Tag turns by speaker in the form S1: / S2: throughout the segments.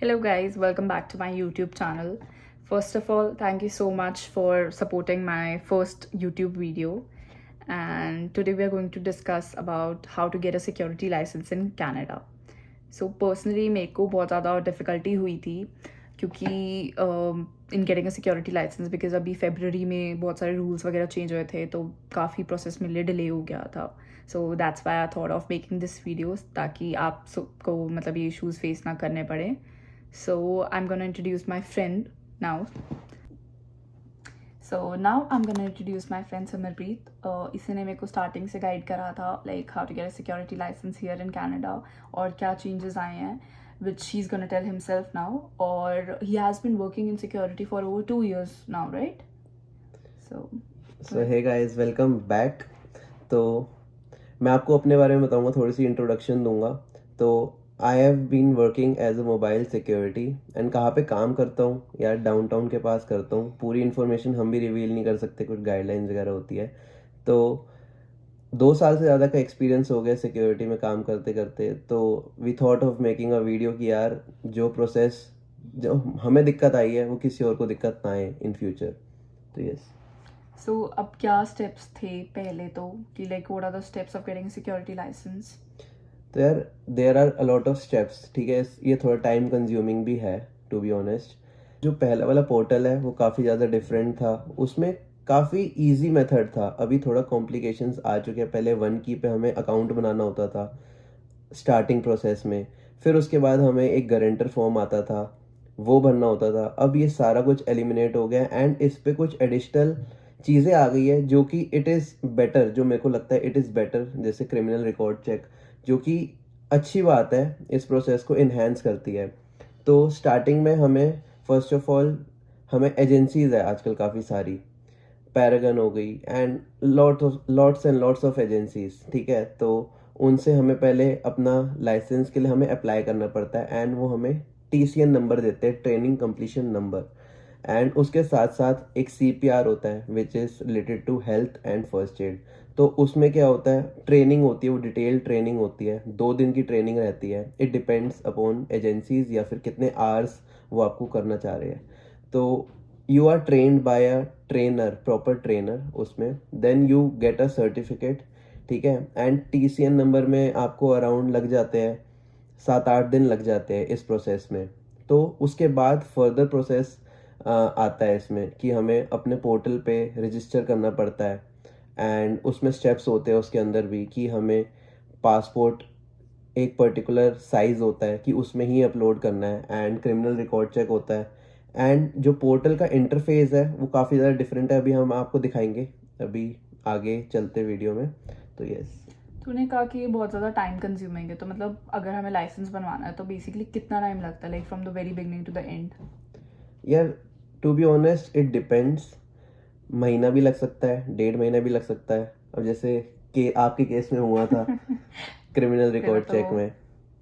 S1: Hello, guys, welcome back to my YouTube channel. First of all, thank you so much for supporting my first YouTube video. And today we are going to discuss about how to get a security license in Canada. So personally मेरे को बहुत ज़्यादा difficulty हुई थी क्योंकि in getting a security license because अभी February में बहुत सारे rules वगैरह change हुए थे तो काफ़ी process मेरे लिए delay हो गया था. So that's why I thought of making this video ताकि आप सबको मतलब ये issues face ना करने पड़े. So I'm gonna introduce my friend now. So now I'm gonna introduce my friend Samarpreet. इसी ने मेरे को starting से guide करा था like how to get a security license here in Canada और क्या changes आए हैं which he's gonna tell himself now. और he has been working in security for over 2 years now, right?
S2: So hey guys, welcome back. तो मैं आपको अपने बारे में बताऊंगा, थोड़ी सी इंट्रोडक्शन दूंगा. तो I have been working as a mobile security and कहाँ पे काम करता हूँ यार, डाउनटाउन के पास करता हूँ. पूरी इन्फॉर्मेशन हम भी रिवील नहीं कर सकते, कुछ गाइडलाइंस वगैरह होती है. तो 2 साल से ज़्यादा का एक्सपीरियंस हो गया सिक्योरिटी में काम करते करते. तो we thought of making a video कि यार जो प्रोसेस जो हमें दिक्कत आई है वो किसी और को दिक्कत ना आए इन फ्यूचर. तो यस.
S1: So अब क्या steps थे पहले तो कि like what are the steps of getting a security license?
S2: तो यार there are a lot of steps. ठीक है, ये थोड़ा टाइम कंज्यूमिंग भी है टू बी ऑनेस्ट. जो पहला वाला पोर्टल है वो काफ़ी ज़्यादा डिफरेंट था. उसमें काफ़ी इजी मेथड था. अभी थोड़ा कॉम्प्लिकेशंस आ चुके हैं. पहले 1 की पे हमें अकाउंट बनाना होता था स्टार्टिंग प्रोसेस में. फिर उसके बाद हमें एक गारंटर फॉर्म आता था, वो भरना होता था. अब ये सारा कुछ एलिमिनेट हो गया एंड इस पे कुछ एडिशनल चीज़ें आ गई है जो कि इट इज़ बेटर, जो मेरे को लगता है इट इज़ बेटर. जैसे क्रिमिनल रिकॉर्ड चेक, जो कि अच्छी बात है, इस प्रोसेस को इन्हेंस करती है. तो स्टार्टिंग में हमें फर्स्ट ऑफ ऑल हमें एजेंसीज़ है आजकल काफ़ी सारी. पैरागन हो गई and lots and lots of agencies. ठीक है, तो उनसे हमें पहले अपना लाइसेंस के लिए हमें अप्लाई करना पड़ता है एंड वो हमें TCN नंबर देते हैं, ट्रेनिंग कंप्लीशन नंबर. एंड उसके साथ साथ एक CPR होता है which is related to health and first aid. तो उसमें क्या होता है, ट्रेनिंग होती है, वो डिटेल ट्रेनिंग होती है, 2 दिन की ट्रेनिंग रहती है. इट डिपेंड्स अपॉन एजेंसीज या फिर कितने आवर्स वो आपको करना चाह रहे हैं. तो you are trained by a trainer, proper trainer उसमें. Then you get a certificate. ठीक है, एंड TCN नंबर में आपको अराउंड लग जाते हैं 7-8 दिन लग जाते हैं इस प्रोसेस में. तो उसके बाद फर्दर प्रोसेस आता है इसमें कि हमें अपने पोर्टल पे रजिस्टर करना पड़ता है. एंड उसमें स्टेप्स होते हैं उसके अंदर भी कि हमें पासपोर्ट एक पर्टिकुलर साइज़ होता है कि उसमें ही अपलोड करना है. एंड क्रिमिनल रिकॉर्ड चेक होता है. एंड जो पोर्टल का इंटरफेस है वो काफ़ी ज़्यादा डिफरेंट है. अभी हम आपको दिखाएंगे अभी आगे चलते वीडियो में. तो यस.
S1: तूने कहा कि ये बहुत ज़्यादा टाइम कंज्यूमिंग है तो मतलब अगर हमें लाइसेंस बनवाना है तो बेसिकली कितना टाइम लगता है like from the very beginning to the end?
S2: यार to be honest it depends. महीना भी लग सकता है, 1.5 महीना भी लग सकता है. अब जैसे कि आपके केस में हुआ था क्रिमिनल रिकॉर्ड चेक में.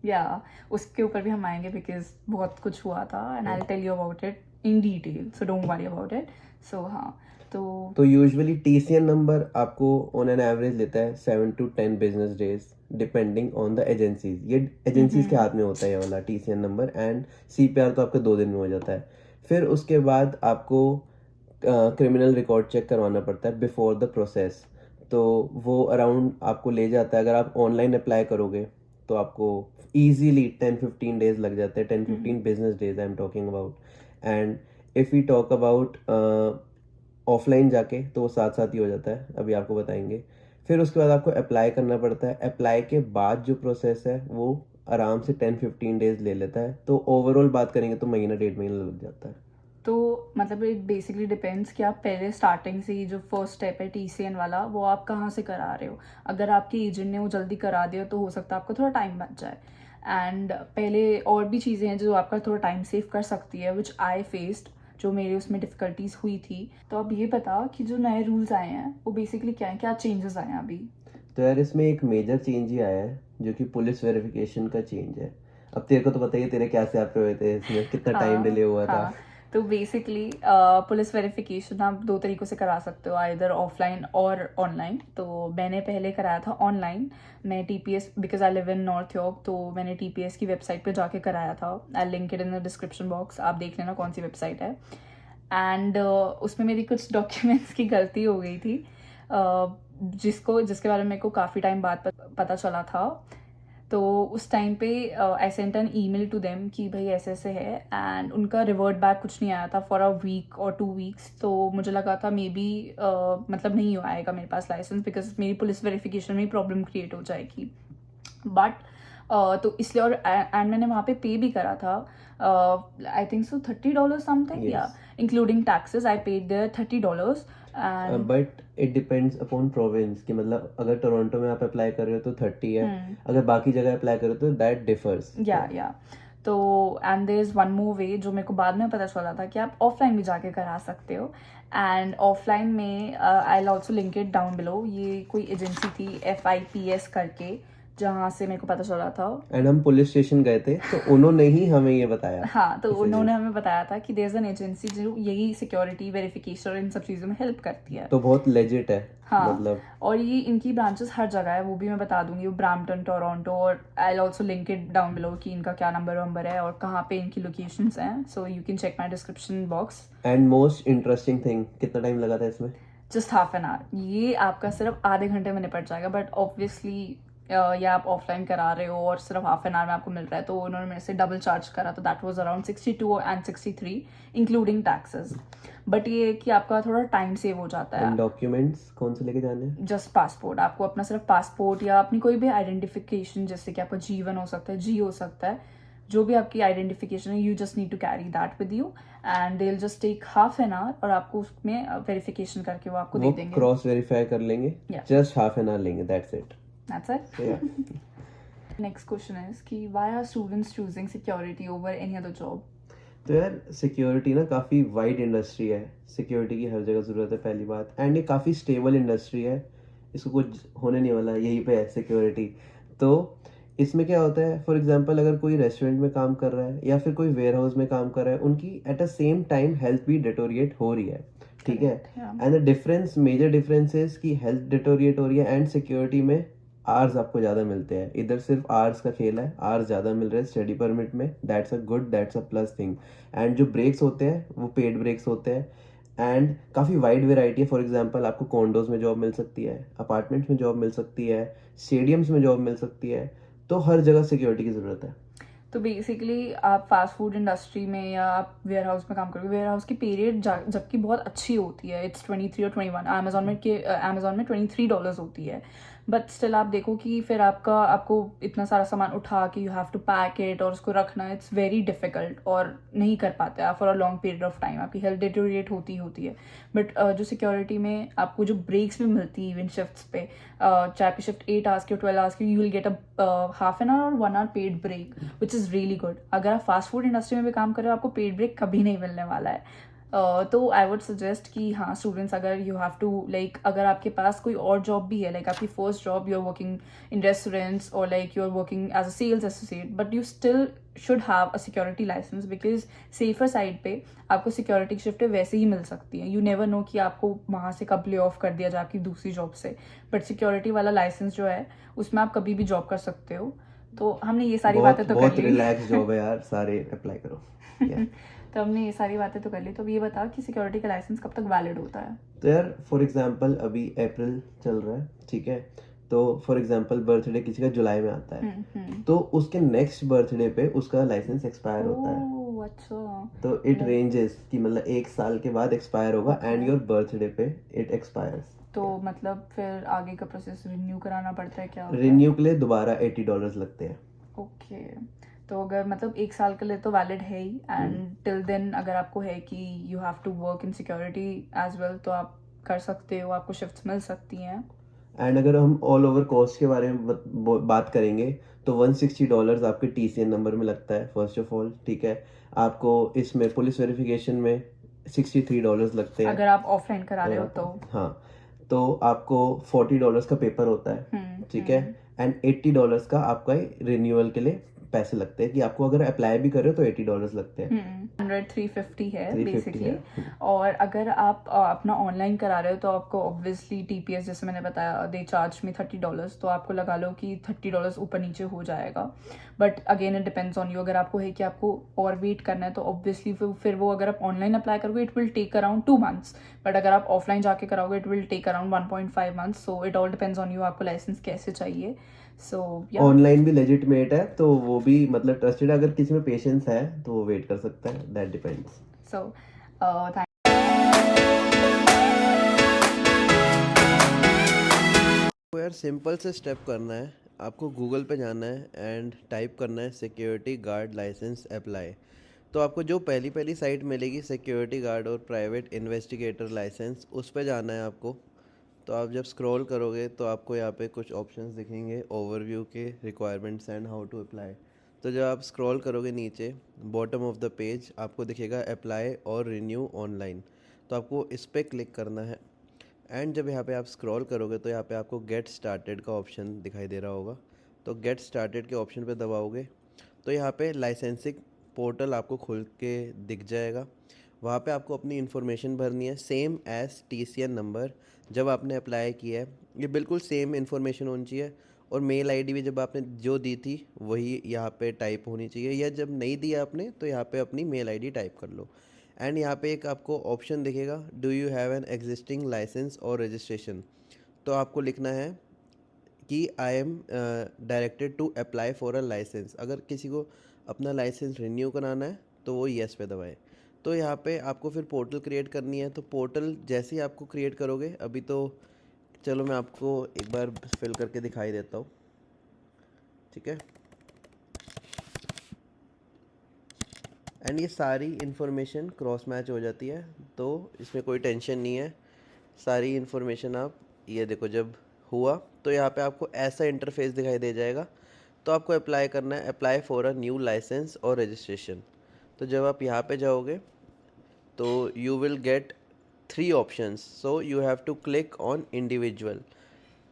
S1: या उसके ऊपर भी हम आएंगे बिकॉज बहुत कुछ हुआ था and I will tell you about it in detail, so don't worry about it. So हाँ, तो
S2: यूजुअली TCN नंबर आपको ऑन एन एवरेज लेता है 7 to 10 business days depending on the agencies. ये एजेंसीज के हाथ में होता है ये वाला TCN नंबर. एंड CPR तो आपके 2 दिन में हो जाता है. फिर उसके बाद आपको क्रिमिनल रिकॉर्ड चेक करवाना पड़ता है बिफोर द प्रोसेस. तो वो अराउंड आपको ले जाता है, अगर आप ऑनलाइन अप्लाई करोगे तो आपको ईजीली 10-15 डेज लग जाते हैं. 10-15 business days I am talking about. And if we talk about offline जाके तो वो साथ साथ ही हो जाता है, अभी आपको बताएंगे. फिर उसके बाद आपको अप्लाई करना पड़ता है. अप्लाई के बाद जो प्रोसेस है वो आराम से 10-15 डेज ले लेता है. तो ओवरऑल बात करेंगे तो महीना 1.5 महीना लग जाता है.
S1: तो मतलब इट बेसिकली डिपेंड्स कि आप पहले स्टार्टिंग से ही जो फर्स्ट स्टेप है TCN वाला वो आप कहाँ से करा रहे हो. अगर आपके एजेंट ने वो जल्दी करा दिया तो हो सकता है आपका थोड़ा टाइम बच जाए. एंड पहले और भी चीज़ें हैं जो आपका थोड़ा टाइम सेव कर सकती है विच आई फेस्ड, जो मेरे उसमें डिफ़िकल्टीज हुई थी. तो अब ये बता कि जो नए रूल्स आए हैं वो बेसिकली क्या है, क्या चेंजेस आए हैं अभी?
S2: तो यार इसमें एक मेजर चेंज ही आया है जो कि पुलिस वेरिफिकेशन का चेंज है. अब तेरे को तो पता ही है तेरे क्या से आप पे हुए थे, इसमें कितना टाइम डिले हुआ था.
S1: तो बेसिकली पुलिस वेरिफिकेशन आप 2 तरीक़ों से करा सकते हो, आइदर ऑफलाइन और ऑनलाइन। तो मैंने पहले कराया था ऑनलाइन। मैं TPS, because I live in North York, तो मैंने टीपीएस की वेबसाइट पे जाके कराया था। I link it in the description box, आप देख लेना कौन सी वेबसाइट है। एंड उसमें मेरी कुछ डॉक्यूमेंट्स की गलती हो गई थी, जिसके बारे में मेरे को काफ़ी टाइम बाद पता चला था। तो उस टाइम पे I sent an email to them कि भाई ऐसे ऐसे है, एंड उनका रिवर्ट बैक कुछ नहीं आया था फॉर अ वीक और 2 वीक्स। तो मुझे लगा था मे बी मतलब नहीं आएगा मेरे पास लाइसेंस, बिकॉज मेरी पुलिस वेरिफिकेशन में प्रॉब्लम क्रिएट हो जाएगी। बट तो इसलिए, और एंड मैंने वहाँ पे पे भी करा था, आई थिंक सो $30 समथिंग, या including taxes I paid there $30। And
S2: but it depends upon province कि मतलब अगर टोरंटो में आप अप्लाई कर रहे हो तो 30 है, अगर बाकी जगह अप्लाई करो तो दैट डिफर्स।
S1: या तो and there is one more way जो मेरे को बाद में पता चला था कि आप ऑफलाइन भी जाके करा सकते हो। एंड ऑफलाइन में I will also link it down below. ये कोई एजेंसी थी FIPS करके, जहाँ से मेरे को पता चला था।
S2: एंड हम पुलिस स्टेशन गए थे तो उन्होंने ही हमें ये बताया।
S1: हाँ, तो उन्होंने हमें बताया था कि देयर इज एन एजेंसी जो यही सिक्योरिटी वेरिफिकेशन और इन सब चीज़ों में हेल्प करती है।
S2: तो बहुत लेजिट है।
S1: हाँ,
S2: मतलब
S1: और ये इनकी ब्रांचेस हर जगह है, वो भी मैं बता दूंगी, वो ब्रैम्पटन, टोरंटो, और I will also link it down below कि इनका क्या नंबर है और कहाँ पे इनकी लोकेशंस हैं। So you can check my description box.
S2: And most interesting thing, कितना टाइम लगा था इसमें?
S1: Just half an hour. ये आपका सिर्फ आधे घंटे में निपट जाएगा, बट ऑब्वियसली या आप ऑफलाइन करा रहे हो और सिर्फ हाफ एन आवर में आपको मिल रहा है, तो उन्होंने मेरे से डबल चार्ज करा, तो that was around 62 and 63 including taxes. But ये है कि आपका थोड़ा टाइम सेव हो जाता है।
S2: डॉक्यूमेंट्स कौन से लेके जाने हैं?
S1: जस्ट पासपोर्ट, आपको अपना सिर्फ पासपोर्ट या अपनी कोई भी आइडेंटिफिकेशन, जैसे कि आपका G1 हो सकता है, G हो सकता है, जो भी आपकी आइडेंटिफिकेशन है, you just need to carry that with you, and they will just take half an hour और आपको उसमें वेरिफिकेशन करके वो आपको दे देंगे।
S2: क्रॉस वेरीफाई कर लेंगे, जस्ट हाफ एन आवर लेंगे, that's it.
S1: That's it. Next question is कि why are students choosing security over any other job?
S2: तो यार सिक्योरिटी ना काफ़ी वाइड इंडस्ट्री है, सिक्योरिटी की हर जगह ज़रूरत है पहली बात, एंड ये काफ़ी स्टेबल इंडस्ट्री है, इसको कुछ होने नहीं वाला, यहीं पे है सिक्योरिटी। तो इसमें क्या होता है, फॉर एग्जांपल अगर कोई रेस्टोरेंट में काम कर रहा है या फिर कोई वेयर हाउस में काम कर रहा है, उनकी at a same time health भी डिटोरिएट हो रही है, ठीक है। And the difference, major difference is कि हेल्थ डिटोरिएट हो रही है एंड सिक्योरिटी में आवर्स आपको ज़्यादा मिलते हैं। इधर सिर्फ आवर्स का खेल है, आवर्स ज़्यादा मिल रहे हैं स्टडी परमिट में, that's a good, that's a plus thing. And जो ब्रेक्स होते हैं वो पेड ब्रेक्स होते हैं एंड काफ़ी वाइड वेराइटी है। फॉर एग्जांपल आपको कॉन्डोज में जॉब मिल सकती है, अपार्टमेंट्स में जॉब मिल सकती है, स्टेडियम्स में जॉब मिल सकती है, तो हर जगह सिक्योरिटी की ज़रूरत है।
S1: तो बेसिकली आप फास्ट फूड इंडस्ट्री में या आप वेयर हाउस में काम करोगे, वेयर हाउस की पे रेट जबकि बहुत अच्छी होती है, इट्स 23 और 21, अमेजोन में $23 होती है, बट स्टिल आप देखो कि फिर आपको इतना सारा सामान उठा के you have to pack it और उसको रखना, इट्स वेरी डिफिकल्ट और नहीं कर पाते आप for a long period of time, आपकी हेल्थ डिटोरिएट होती है। बट जो सिक्योरिटी में आपको जो ब्रेक्स भी मिलती है इवन शिफ्ट्स पे, चाहे आपकी शिफ्ट 8 आवर्स की और 12 आवर्स की, you will get a half an hour और 1 hour paid break, which is really good. अगर आप फास्ट फूड इंडस्ट्री में भी काम कर रहे हो, आपको पेड ब्रेक कभी नहीं मिलने वाला है। तो आई वुड सजेस्ट कि हाँ, स्टूडेंट्स, अगर यू हैव टू लाइक, अगर आपके पास कोई और जॉब भी है, लाइक आपकी first job, you are working in restaurants और like you are working as a sales associate, but you still should have a security license, because safer side पे आपको सिक्योरिटी की शिफ्टें वैसे ही मिल सकती हैं। यू नेवर नो कि आपको वहाँ से कब ले ऑफ कर दिया जाए आपकी दूसरी जॉब से, बट सिक्योरिटी वाला लाइसेंस जो है उसमें आप कभी भी जॉब कर सकते हो। तो हमने ये सारी बातें तो कर ली।
S2: बहुत रिलैक्स जॉब है यार, सारे अप्लाई करो।
S1: तो हमने ये सारी बातें तो कर ली, तो अब ये बता कि सिक्योरिटी का लाइसेंस कब तक वैलिड होता है?
S2: तो यार फॉर एग्जांपल अभी अप्रैल चल रहा है, ठीक है, तो फॉर एग्जांपल बर्थडे किसी का जुलाई में आता है, तो उसके नेक्स्ट बर्थडे पे उसका लाइसेंस एक्सपायर होता है।
S1: अच्छा,
S2: तो इट रेंजेस कि मतलब 1 साल के बाद एक्सपायर होगा एंड योर बर्थडे पे इट एक्सपायर्स।
S1: तो मतलब फिर आगे का प्रोसेस रिन्यू कराना पड़ता है क्या?
S2: रिन्यू के लिए दोबारा $80 लगते हैं।
S1: ओके, तो अगर मतलब 1 साल के लिए तो वैलिड है ही, एंड टिल देन अगर आपको है कि you have to work in security as well, तो आप कर सकते हो, आपको शिफ्ट्स मिल सकती हैं।
S2: एंड अगर हम ऑल ओवर कॉस्ट के बारे में बात करेंगे तो $160 आपके TCN नंबर में लगता है फर्स्ट ऑफ ऑल, ठीक है। आपको इसमें पुलिस वेरिफिकेशन में $63 लगते हैं
S1: अगर आप ऑफलाइन करा रहे हो तो।
S2: हाँ, तो आपको $40 का पेपर होता है, ठीक है, एंड $80 का आपका रिन्यूअल के लिए पैसे लगते हैं कि आपको अगर अप्लाई भी करो तो $80 लगते हैं।
S1: 350 है
S2: 350
S1: बेसिकली।
S2: है।
S1: और अगर आप अपना ऑनलाइन करा रहे हो तो आपको ऑब्वियसली TPS जैसे मैंने बताया दे चार्ज में $30, तो आपको लगा लो कि $30 ऊपर नीचे हो जाएगा। But again it depends on you. अगर आपको है कि आपको और वेट करना है तो ऑब्वियसली फिर वो अगर आप ऑनलाइन अप्लाई करोगे it will take around 2 months, but अगर आप ऑफलाइन जाके कराओगे it will take around 1.5 months। So it all depends on you आपको लाइसेंस कैसे चाहिए। सो
S2: ऑनलाइन भी लेजिटमेट है तो वो भी मतलब ट्रस्टेड। अगर किसी में पेशेंस है तो वो वेट कर सकता है, दैट डिपेंड्स।
S1: सो
S2: तो यार सिंपल से स्टेप करना है, आपको गूगल पे जाना है एंड टाइप करना है सिक्योरिटी गार्ड लाइसेंस अप्लाई। तो आपको जो पहली पहली साइट मिलेगी सिक्योरिटी गार्ड और प्राइवेट इन्वेस्टिगेटर लाइसेंस, उस पे जाना है आपको। तो आप जब स्क्रॉल करोगे तो आपको यहाँ पे कुछ ऑप्शंस दिखेंगे ओवरव्यू के, requirements and how to apply. तो जब आप स्क्रॉल करोगे नीचे बॉटम ऑफ द पेज आपको दिखेगा अप्लाई और रिन्यू ऑनलाइन। तो आपको इस पर क्लिक करना है एंड जब यहाँ पे आप स्क्रॉल करोगे तो यहाँ पे आपको गेट स्टार्टेड का ऑप्शन दिखाई दे रहा होगा। तो गेट स्टार्टेड के ऑप्शन पे दबाओगे तो यहाँ पे लाइसेंसिंग पोर्टल आपको खुल के दिख जाएगा। वहाँ पे आपको अपनी इन्फॉर्मेशन भरनी है सेम एज TCN नंबर जब आपने अप्लाई किया है, ये बिल्कुल सेम इन्फॉर्मेशन होनी चाहिए। और मेल आईडी भी जब आपने जो दी थी वही यहाँ पे टाइप होनी चाहिए, या जब नहीं दिया आपने तो यहाँ पे अपनी मेल आईडी टाइप कर लो। एंड यहाँ पे एक आपको ऑप्शन दिखेगा do you have an existing licence और रजिस्ट्रेशन। तो आपको लिखना है कि I am directed to apply for a licence. अगर किसी को अपना लाइसेंस रिन्यू कराना है तो वो येस पे दबाए। तो यहाँ पे आपको फिर पोर्टल क्रिएट करनी है। तो पोर्टल जैसे ही आपको क्रिएट करोगे, अभी तो चलो मैं आपको एक बार फिल करके दिखाई देता हूँ, ठीक है। एंड ये सारी इन्फॉर्मेशन क्रॉस मैच हो जाती है, तो इसमें कोई टेंशन नहीं है। सारी इन्फॉर्मेशन आप ये देखो, जब हुआ तो यहाँ पे आपको ऐसा इंटरफेस दिखाई दे जाएगा। तो आपको अप्लाई करना है apply for a new license और रजिस्ट्रेशन। तो जब आप यहाँ पे जाओगे तो you will get 3 options. So you have to click on individual,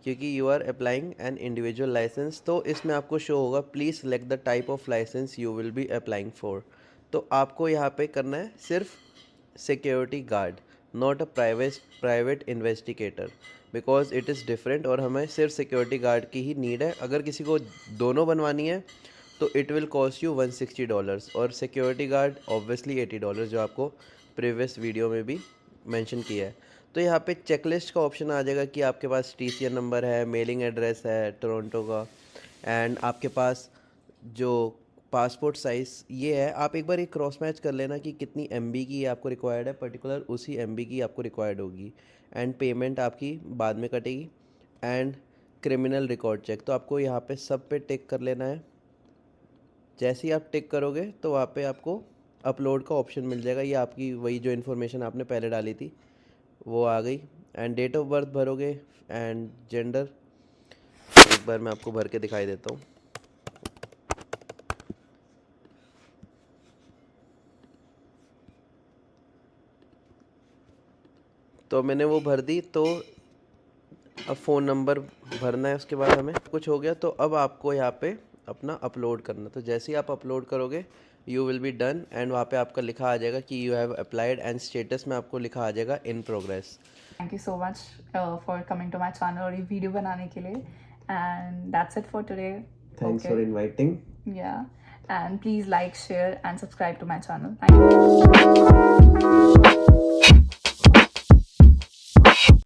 S2: क्योंकि you are applying an individual license. तो इसमें आपको शो होगा please select the type of license you will be applying for. तो आपको यहाँ पे करना है सिर्फ security guard, not a private investigator, because it is different. और हमें सिर्फ सिक्योरिटी गार्ड की ही नीड है। अगर किसी को दोनों बनवानी है तो इट विल कॉस्ट यू $160, और सिक्योरिटी गार्ड ऑब्वियसली $80, जो आपको प्रीवियस वीडियो में भी मेंशन किया है। तो यहाँ पे चेकलिस्ट का ऑप्शन आ जाएगा कि आपके पास TCN नंबर है, मेलिंग एड्रेस है टोरंटो का, एंड आपके पास जो पासपोर्ट साइज़ ये है। आप एक बार ये क्रॉस मैच कर लेना कि कितनी MB की आपको रिक्वायर्ड है, पर्टिकुलर उसी MB की आपको रिक्वायर्ड होगी। एंड पेमेंट आपकी बाद में कटेगी। एंड क्रिमिनल रिकॉर्ड चेक, तो आपको यहाँ पे सब पे टिक कर लेना है। जैसे ही आप टिक करोगे तो वहाँ पे आपको अपलोड का ऑप्शन मिल जाएगा। ये आपकी वही जो इन्फॉर्मेशन आपने पहले डाली थी वो आ गई। एंड डेट ऑफ बर्थ भरोगे एंड जेंडर, एक बार मैं आपको भर के दिखाई देता हूँ। तो मैंने वो भर दी। तो अब फ़ोन नंबर भरना है, उसके बाद हमें कुछ हो गया। तो अब आपको यहाँ पे अपना अपलोड करना। तो जैसे ही आप अपलोड करोगे you will be done, and वहाँ पे आपका लिखा आ जाएगा कि you have applied, and status में आपको लिखा आ जाएगा in progress.
S1: Thank you so much for coming to my channel और ये वीडियो बनाने के लिए। And that's it for today.
S2: Thanks for inviting.
S1: Yeah, and please like, share and subscribe to my channel. Thank you.